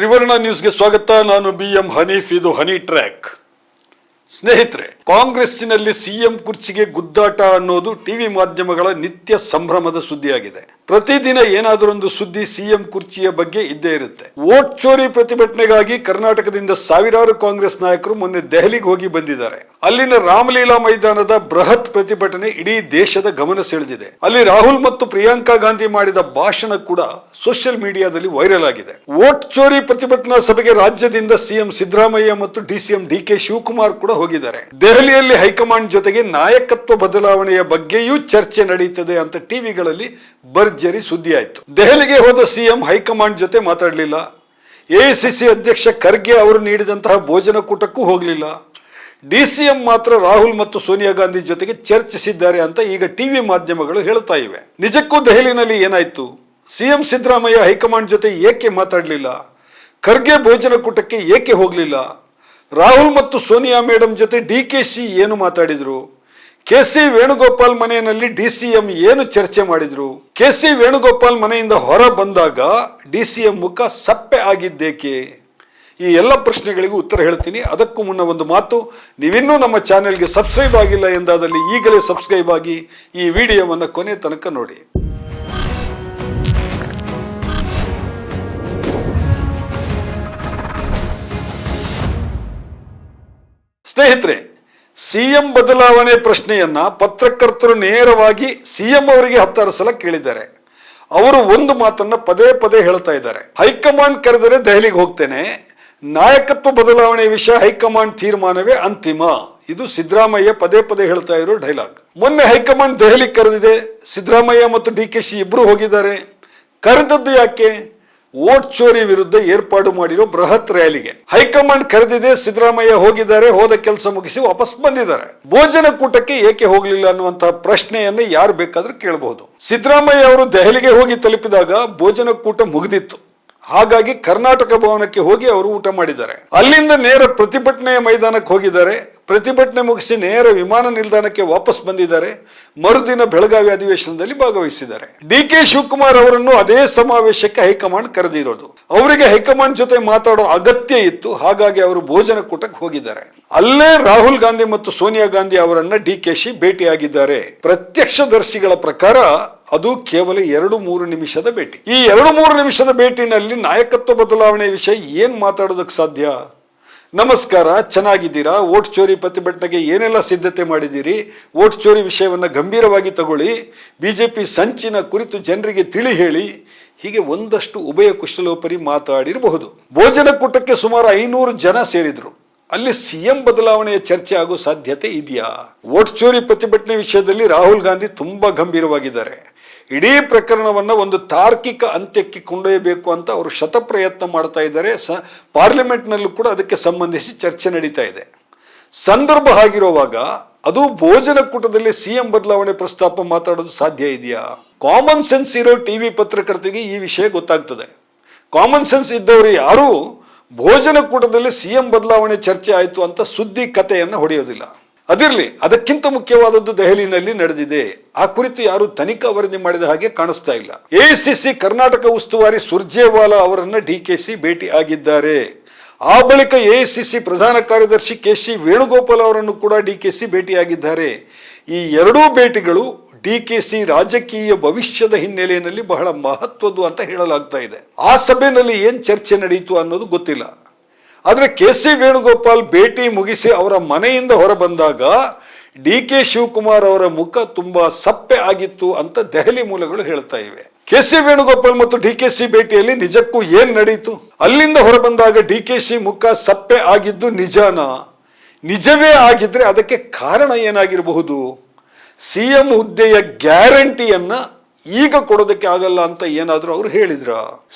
ತ್ರಿವರ್ಣ ನ್ಯೂಸ್ಗೆ ಸ್ವಾಗತ. ನಾನು BM ಹನೀಫ್. ಇದು ಹನಿ ಟ್ರ್ಯಾಕ್. ಸ್ನೇಹಿತರೆ, ಕಾಂಗ್ರೆಸ್ಸಿನಲ್ಲಿ ಸಿಎಂ ಕುರ್ಚಿಗೆ ಗುದ್ದಾಟ ಅನ್ನೋದು ಟಿವಿ ಮಾಧ್ಯಮಗಳ ನಿತ್ಯ ಸಂಭ್ರಮದ ಸುದ್ದಿಯಾಗಿದೆ. ಪ್ರತಿದಿನ ಏನಾದರೊಂದು ಸುದ್ದಿ ಸಿಎಂ ಕುರ್ಚಿಯ ಬಗ್ಗೆ ಇದ್ದೇ ಇರುತ್ತೆ. ವೋಟ್ ಚೋರಿ ಪ್ರತಿಭಟನೆಗಾಗಿ ಕರ್ನಾಟಕದಿಂದ ಸಾವಿರಾರು ಕಾಂಗ್ರೆಸ್ ನಾಯಕರು ಮೊನ್ನೆ ದೆಹಲಿಗೆ ಹೋಗಿ ಬಂದಿದ್ದಾರೆ. ಅಲ್ಲಿನ ರಾಮಲೀಲಾ ಮೈದಾನದ ಬೃಹತ್ ಪ್ರತಿಭಟನೆ ಇಡೀ ದೇಶದ ಗಮನ ಸೆಳೆದಿದೆ. ಅಲ್ಲಿ ರಾಹುಲ್ ಮತ್ತು ಪ್ರಿಯಾಂಕಾ ಗಾಂಧಿ ಮಾಡಿದ ಭಾಷಣ ಕೂಡ ಸೋಷಿಯಲ್ ಮೀಡಿಯಾದಲ್ಲಿ ವೈರಲ್ ಆಗಿದೆ. ವೋಟ್ ಚೋರಿ ಪ್ರತಿಭಟನಾ ಸಭೆಗೆ ರಾಜ್ಯದಿಂದ ಸಿಎಂ ಸಿದ್ದರಾಮಯ್ಯ ಮತ್ತು DCM DK ಶಿವಕುಮಾರ್ ಕೂಡ ಹೋಗಿದ್ದಾರೆ. ದೆಹಲಿಯಲ್ಲಿ ಹೈಕಮಾಂಡ್ ಜೊತೆಗೆ ನಾಯಕತ್ವ ಬದಲಾವಣೆಯ ಬಗ್ಗೆಯೂ ಚರ್ಚೆ ನಡೆಯುತ್ತದೆ ಅಂತ ಟಿವಿಗಳಲ್ಲಿ ಭರ್ಜರಿ ಸುದ್ದಿ ಆಯ್ತು. ದೆಹಲಿಗೆ ಹೋದ ಸಿಎಂ ಹೈಕಮಾಂಡ್ ಜೊತೆ ಮಾತಾಡಲಿಲ್ಲ. AICC ಅಧ್ಯಕ್ಷ ಖರ್ಗೆ ಅವರು ನೀಡಿದಂತಹ ಭೋಜನಕೂಟಕ್ಕೂ ಹೋಗಲಿಲ್ಲ. DCM ಮಾತ್ರ ರಾಹುಲ್ ಮತ್ತು ಸೋನಿಯಾ ಗಾಂಧಿ ಜೊತೆಗೆ ಚರ್ಚಿಸಿದ್ದಾರೆ ಅಂತ ಈಗ ಟಿವಿ ಮಾಧ್ಯಮಗಳು ಹೇಳ್ತಾ ಇವೆ. ನಿಜಕ್ಕೂ ದೆಹಲಿನಲ್ಲಿ ಏನಾಯ್ತು? ಸಿಎಂ ಸಿದ್ದರಾಮಯ್ಯ ಹೈಕಮಾಂಡ್ ಜೊತೆ ಏಕೆ ಮಾತಾಡಲಿಲ್ಲ? ಖರ್ಗೆ ಭೋಜನಕೂಟಕ್ಕೆ ಏಕೆ ಹೋಗಲಿಲ್ಲ? ರಾಹುಲ್ ಮತ್ತು ಸೋನಿಯಾ ಮೇಡಮ್ ಜೊತೆ DKC ಏನು ಮಾತಾಡಿದ್ರು? KC ವೇಣುಗೋಪಾಲ್ ಮನೆಯಲ್ಲಿ DCM ಏನು ಚರ್ಚೆ ಮಾಡಿದ್ರು? KC ವೇಣುಗೋಪಾಲ್ ಮನೆಯಿಂದ ಹೊರ ಬಂದಾಗ DCM ಮುಖ ಸಪ್ಪೆ ಆಗಿದ್ದೇಕೆ? ಈ ಎಲ್ಲ ಪ್ರಶ್ನೆಗಳಿಗೂ ಉತ್ತರ ಹೇಳ್ತೀನಿ. ಅದಕ್ಕೂ ಮುನ್ನ ಒಂದು ಮಾತು, ನೀವಿನ್ನೂ ನಮ್ಮ ಚಾನೆಲ್ಗೆ ಸಬ್ಸ್ಕ್ರೈಬ್ ಆಗಿಲ್ಲ ಎಂದಾದಲ್ಲಿ ಈಗಲೇ ಸಬ್ಸ್ಕ್ರೈಬ್ ಆಗಿ ಈ ವಿಡಿಯೋವನ್ನು ಕೊನೆ ತನಕ ನೋಡಿ. ಸ್ನೇಹಿತರೆ, ಸಿಎಂ ಬದಲಾವಣೆ ಪ್ರಶ್ನೆಯನ್ನ ಪತ್ರಕರ್ತರು ನೇರವಾಗಿ ಸಿಎಂ ಅವರಿಗೆ 10 ಸಲ ಕೇಳಿದ್ದಾರೆ. ಅವರು ಒಂದು ಮಾತನ್ನ ಪದೇ ಪದೇ ಹೇಳ್ತಾ ಇದ್ದಾರೆ. ಹೈಕಮಾಂಡ್ ಕರೆದರೆ ದೆಹಲಿಗೆ ಹೋಗ್ತೇನೆ, ನಾಯಕತ್ವ ಬದಲಾವಣೆ ವಿಷಯ ಹೈಕಮಾಂಡ್ ತೀರ್ಮಾನವೇ ಅಂತಿಮ. ಇದು ಸಿದ್ದರಾಮಯ್ಯ ಪದೇ ಪದೇ ಹೇಳ್ತಾ ಇರೋ ಡೈಲಾಗ್. ಮೊನ್ನೆ ಹೈಕಮಾಂಡ್ ದೆಹಲಿ ಕರೆದಿದೆ. ಸಿದ್ದರಾಮಯ್ಯ ಮತ್ತು DKC ಇಬ್ರು ಹೋಗಿದ್ದಾರೆ. ಕರೆದದ್ದು ಯಾಕೆ? ವೋಟ್ ಚೋರಿ ವಿರುದ್ಧ ಏರ್ಪಾಡು ಮಾಡಿರೋ ಬೃಹತ್ ರ್ಯಾಲಿಗೆ ಹೈಕಮಾಂಡ್ ಕರೆದಿದೆ. ಸಿದ್ದರಾಮಯ್ಯ ಹೋಗಿದ್ದಾರೆ, ಹೋದ ಕೆಲಸ ಮುಗಿಸಿ ವಾಪಸ್ ಬಂದಿದ್ದಾರೆ. ಭೋಜನಕೂಟಕ್ಕೆ ಏಕೆ ಹೋಗಲಿಲ್ಲ ಅನ್ನುವಂತಹ ಪ್ರಶ್ನೆಯನ್ನು ಯಾರು ಬೇಕಾದ್ರೂ ಕೇಳಬಹುದು. ಸಿದ್ದರಾಮಯ್ಯ ಅವರು ದೆಹಲಿಗೆ ಹೋಗಿ ತಲುಪಿದಾಗ ಭೋಜನಕೂಟ ಮುಗಿದಿತ್ತು. ಹಾಗಾಗಿ ಕರ್ನಾಟಕ ಭವನಕ್ಕೆ ಹೋಗಿ ಅವರು ಊಟ ಮಾಡಿದ್ದಾರೆ. ಅಲ್ಲಿಂದ ನೇರ ಪ್ರತಿಭಟನೆಯ ಮೈದಾನಕ್ಕೆ ಹೋಗಿದ್ದಾರೆ. ಪ್ರತಿಭಟನೆ ಮುಗಿಸಿ ನೇರ ವಿಮಾನ ನಿಲ್ದಾಣಕ್ಕೆ ವಾಪಸ್ ಬಂದಿದ್ದಾರೆ. ಮರುದಿನ ಬೆಳಗಾವಿ ಅಧಿವೇಶನದಲ್ಲಿ ಭಾಗವಹಿಸಿದ್ದಾರೆ. DK ಶಿವಕುಮಾರ್ ಅವರನ್ನು ಅದೇ ಸಮಾವೇಶಕ್ಕೆ ಹೈಕಮಾಂಡ್ ಕರೆದಿರೋದು. ಅವರಿಗೆ ಹೈಕಮಾಂಡ್ ಜೊತೆ ಮಾತಾಡೋ ಅಗತ್ಯ ಇತ್ತು. ಹಾಗಾಗಿ ಅವರು ಭೋಜನಕೂಟಕ್ಕೆ ಹೋಗಿದ್ದಾರೆ. ಅಲ್ಲೇ ರಾಹುಲ್ ಗಾಂಧಿ ಮತ್ತು ಸೋನಿಯಾ ಗಾಂಧಿ ಅವರನ್ನ DKC ಭೇಟಿಯಾಗಿದ್ದಾರೆ. ಪ್ರತ್ಯಕ್ಷದರ್ಶಿಗಳ ಪ್ರಕಾರ ಅದು ಕೇವಲ 2-3 ನಿಮಿಷದ ಭೇಟಿ. ಈ 2-3 ನಿಮಿಷದ ಭೇಟಿನಲ್ಲಿ ನಾಯಕತ್ವ ಬದಲಾವಣೆ ವಿಷಯ ಏನ್ ಮಾತಾಡೋದಕ್ಕೆ ಸಾಧ್ಯ? ನಮಸ್ಕಾರ, ಚೆನ್ನಾಗಿದ್ದೀರಾ? ವೋಟ್ ಚೋರಿ ಪ್ರತಿಭಟನೆಗೆ ಏನೆಲ್ಲ ಸಿದ್ಧತೆ ಮಾಡಿದ್ದೀರಿ? ವೋಟ್ ಚೋರಿ ವಿಷಯವನ್ನು ಗಂಭೀರವಾಗಿ ತಗೊಳ್ಳಿ. BJP ಸಂಚಿನ ಕುರಿತು ಜನರಿಗೆ ತಿಳಿ ಹೇಳಿ. ಹೀಗೆ ಒಂದಷ್ಟು ಉಭಯ ಕುಶಲೋಪರಿ ಮಾತಾಡಿರಬಹುದು. ಭೋಜನಕೂಟಕ್ಕೆ ಸುಮಾರು 500 ಜನ ಸೇರಿದ್ರು. ಅಲ್ಲಿ ಸಿಎಂ ಬದಲಾವಣೆಯ ಚರ್ಚೆ ಆಗೋ ಸಾಧ್ಯತೆ ಇದೆಯಾ? ವೋಟ್ ಚೋರಿ ಪ್ರತಿಭಟನೆ ವಿಷಯದಲ್ಲಿ ರಾಹುಲ್ ಗಾಂಧಿ ತುಂಬಾ ಗಂಭೀರವಾಗಿದ್ದಾರೆ. ಇಡೀ ಪ್ರಕರಣವನ್ನ ಒಂದು ತಾರ್ಕಿಕ ಅಂತ್ಯಕ್ಕೆ ಕೊಂಡೊಯ್ಯಬೇಕು ಅಂತ ಅವರು ಶತಪ್ರಯತ್ನ ಮಾಡ್ತಾ ಇದ್ದಾರೆ. ಪಾರ್ಲಿಮೆಂಟ್ನಲ್ಲೂ ಕೂಡ ಅದಕ್ಕೆ ಸಂಬಂಧಿಸಿ ಚರ್ಚೆ ನಡೀತಾ ಇದೆ. ಸಂದರ್ಭ ಆಗಿರುವಾಗ ಅದು ಭೋಜನಕೂಟದಲ್ಲಿ ಸಿಎಂ ಬದಲಾವಣೆ ಪ್ರಸ್ತಾಪ ಮಾತಾಡೋದು ಸಾಧ್ಯ ಇದೆಯಾ? ಕಾಮನ್ ಸೆನ್ಸ್ ಇರೋ ಟಿವಿ ಪತ್ರಕರ್ತರಿಗೆ ಈ ವಿಷಯ ಗೊತ್ತಾಗ್ತದೆ. ಕಾಮನ್ ಸೆನ್ಸ್ ಇದ್ದವರು ಯಾರೂ ಭೋಜನಕೂಟದಲ್ಲಿ ಸಿಎಂ ಬದಲಾವಣೆ ಚರ್ಚೆ ಆಯಿತು ಅಂತ ಸುದ್ದಿ ಕಥೆಯನ್ನು ಹೊಡೆಯೋದಿಲ್ಲ. ಅದಿರಲಿ, ಅದಕ್ಕಿಂತ ಮುಖ್ಯವಾದದ್ದು ದೆಹಲಿನಲ್ಲಿ ನಡೆದಿದೆ. ಆ ಕುರಿತು ಯಾರು ತನಿಖಾ ವರದಿ ಮಾಡಿದ ಹಾಗೆ ಕಾಣಿಸ್ತಾ ಇಲ್ಲ. AICC ಕರ್ನಾಟಕ ಉಸ್ತುವಾರಿ ಸುರ್ಜೇವಾಲಾ ಅವರನ್ನ DKC ಭೇಟಿ ಆಗಿದ್ದಾರೆ. ಆ ಬಳಿಕ AICC ಪ್ರಧಾನ ಕಾರ್ಯದರ್ಶಿ KC ವೇಣುಗೋಪಾಲ್ ಅವರನ್ನು ಕೂಡ DKC ಭೇಟಿಯಾಗಿದ್ದಾರೆ. ಈ ಎರಡೂ ಭೇಟಿಗಳು DKC ರಾಜಕೀಯ ಭವಿಷ್ಯದ ಹಿನ್ನೆಲೆಯಲ್ಲಿ ಬಹಳ ಮಹತ್ವದ್ದು ಅಂತ ಹೇಳಲಾಗ್ತಾ ಇದೆ. ಆ ಸಭೆಯಲ್ಲಿ ಏನ್ ಚರ್ಚೆ ನಡೆಯಿತು ಅನ್ನೋದು ಗೊತ್ತಿಲ್ಲ. ಆದ್ರೆ KC ವೇಣುಗೋಪಾಲ್ ಭೇಟಿ ಮುಗಿಸಿ ಅವರ ಮನೆಯಿಂದ ಹೊರ ಬಂದಾಗ DK ಶಿವಕುಮಾರ್ ಅವರ ಮುಖ ತುಂಬಾ ಸಪ್ಪೆ ಆಗಿತ್ತು ಅಂತ ದೆಹಲಿ ಮೂಲಗಳು ಹೇಳ್ತಾ ಇವೆ. KC ವೇಣುಗೋಪಾಲ್ ಮತ್ತು DKC ಭೇಟಿಯಲ್ಲಿ ನಿಜಕ್ಕೂ ಏನ್ ನಡೆಯಿತು? ಅಲ್ಲಿಂದ ಹೊರ ಬಂದಾಗ DKC ಮುಖ ಸಪ್ಪೆ ಆಗಿದ್ದು ನಿಜಾನಾ? ನಿಜವೇ ಆಗಿದ್ರೆ ಅದಕ್ಕೆ ಕಾರಣ ಏನಾಗಿರಬಹುದು? ಸಿಎಂ ಹುದ್ದೆಯ ಗ್ಯಾರಂಟಿಯನ್ನ ಈಗ ಕೊಡೋದಕ್ಕೆ ಆಗಲ್ಲ ಅಂತ ಏನಾದ್ರೂ ಅವರು ಹೇಳಿದ್ರ?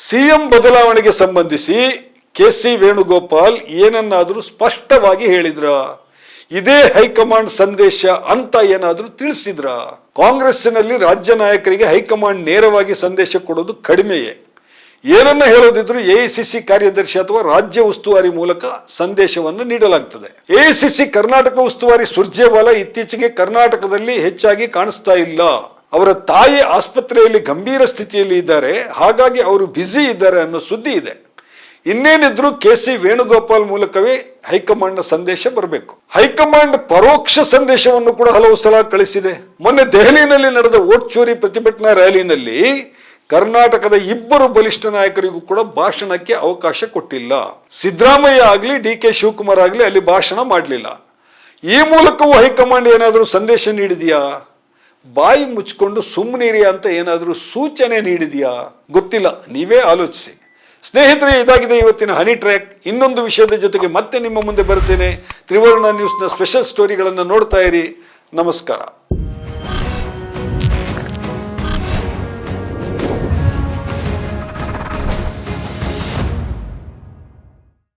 ಸಿಎಂ ಬದಲಾವಣೆಗೆ ಸಂಬಂಧಿಸಿ KC ವೇಣುಗೋಪಾಲ್ ಏನನ್ನಾದ್ರೂ ಸ್ಪಷ್ಟವಾಗಿ ಹೇಳಿದ್ರ? ಇದೇ ಹೈಕಮಾಂಡ್ ಸಂದೇಶ ಅಂತ ಏನಾದ್ರೂ ತಿಳಿಸಿದ್ರ? ಕಾಂಗ್ರೆಸ್ಸಿನಲ್ಲಿ ರಾಜ್ಯ ನಾಯಕರಿಗೆ ಹೈಕಮಾಂಡ್ ನೇರವಾಗಿ ಸಂದೇಶ ಕೊಡೋದು ಕಡಿಮೆಯೇ. ಏನನ್ನ ಹೇಳೋದಿದ್ರು AICC ಕಾರ್ಯದರ್ಶಿ ಅಥವಾ ರಾಜ್ಯ ಉಸ್ತುವಾರಿ ಮೂಲಕ ಸಂದೇಶವನ್ನು ನೀಡಲಾಗ್ತದೆ. AICC ಕರ್ನಾಟಕ ಉಸ್ತುವಾರಿ ಸುರ್ಜೇವಾಲಾ ಇತ್ತೀಚೆಗೆ ಕರ್ನಾಟಕದಲ್ಲಿ ಹೆಚ್ಚಾಗಿ ಕಾಣಿಸ್ತಾ ಇಲ್ಲ. ಅವರ ತಾಯಿ ಆಸ್ಪತ್ರೆಯಲ್ಲಿ ಗಂಭೀರ ಸ್ಥಿತಿಯಲ್ಲಿ ಇದ್ದಾರೆ, ಹಾಗಾಗಿ ಅವರು ಬ್ಯುಸಿ ಇದ್ದಾರೆ ಅನ್ನೋ ಸುದ್ದಿ ಇದೆ. ಇನ್ನೇನಿದ್ರು KC ವೇಣುಗೋಪಾಲ್ ಮೂಲಕವೇ ಹೈಕಮಾಂಡ್ನ ಸಂದೇಶ ಬರಬೇಕು. ಹೈಕಮಾಂಡ್ ಪರೋಕ್ಷ ಸಂದೇಶವನ್ನು ಕೂಡ ಹಲವು ಸಲ ಕಳಿಸಿದೆ. ಮೊನ್ನೆ ದೆಹಲಿಯಲ್ಲಿ ನಡೆದ ವೋಟ್ ಚೋರಿ ಪ್ರತಿಭಟನಾ ರ್ಯಾಲಿನಲ್ಲಿ ಕರ್ನಾಟಕದ ಇಬ್ಬರು ಬಲಿಷ್ಠ ನಾಯಕರಿಗೂ ಕೂಡ ಭಾಷಣಕ್ಕೆ ಅವಕಾಶ ಕೊಟ್ಟಿಲ್ಲ. ಸಿದ್ದರಾಮಯ್ಯ ಆಗ್ಲಿ DK ಶಿವಕುಮಾರ್ ಆಗ್ಲಿ ಅಲ್ಲಿ ಭಾಷಣ ಮಾಡಲಿಲ್ಲ. ಈ ಮೂಲಕವೂ ಹೈಕಮಾಂಡ್ ಏನಾದರೂ ಸಂದೇಶ ನೀಡಿದೆಯಾ? ಬಾಯಿ ಮುಚ್ಕೊಂಡು ಸುಮ್ಮನಿರಿ ಅಂತ ಏನಾದರೂ ಸೂಚನೆ ನೀಡಿದೆಯಾ? ಗೊತ್ತಿಲ್ಲ, ನೀವೇ ಆಲೋಚಿಸಿ. ಸ್ನೇಹಿತರೆ, ಇದಾಗಿದೆ ಇವತ್ತಿನ ಹನಿ ಟ್ರ್ಯಾಕ್. ಇನ್ನೊಂದು ವಿಷಯದ ಜೊತೆಗೆ ಮತ್ತೆ ನಿಮ್ಮ ಮುಂದೆ ಬರ್ತೇನೆ. ತ್ರಿವರ್ಣ ನ್ಯೂಸ್ನ ಸ್ಪೆಷಲ್ ಸ್ಟೋರಿಗಳನ್ನು ನೋಡ್ತಾ ಇರಿ. ನಮಸ್ಕಾರ.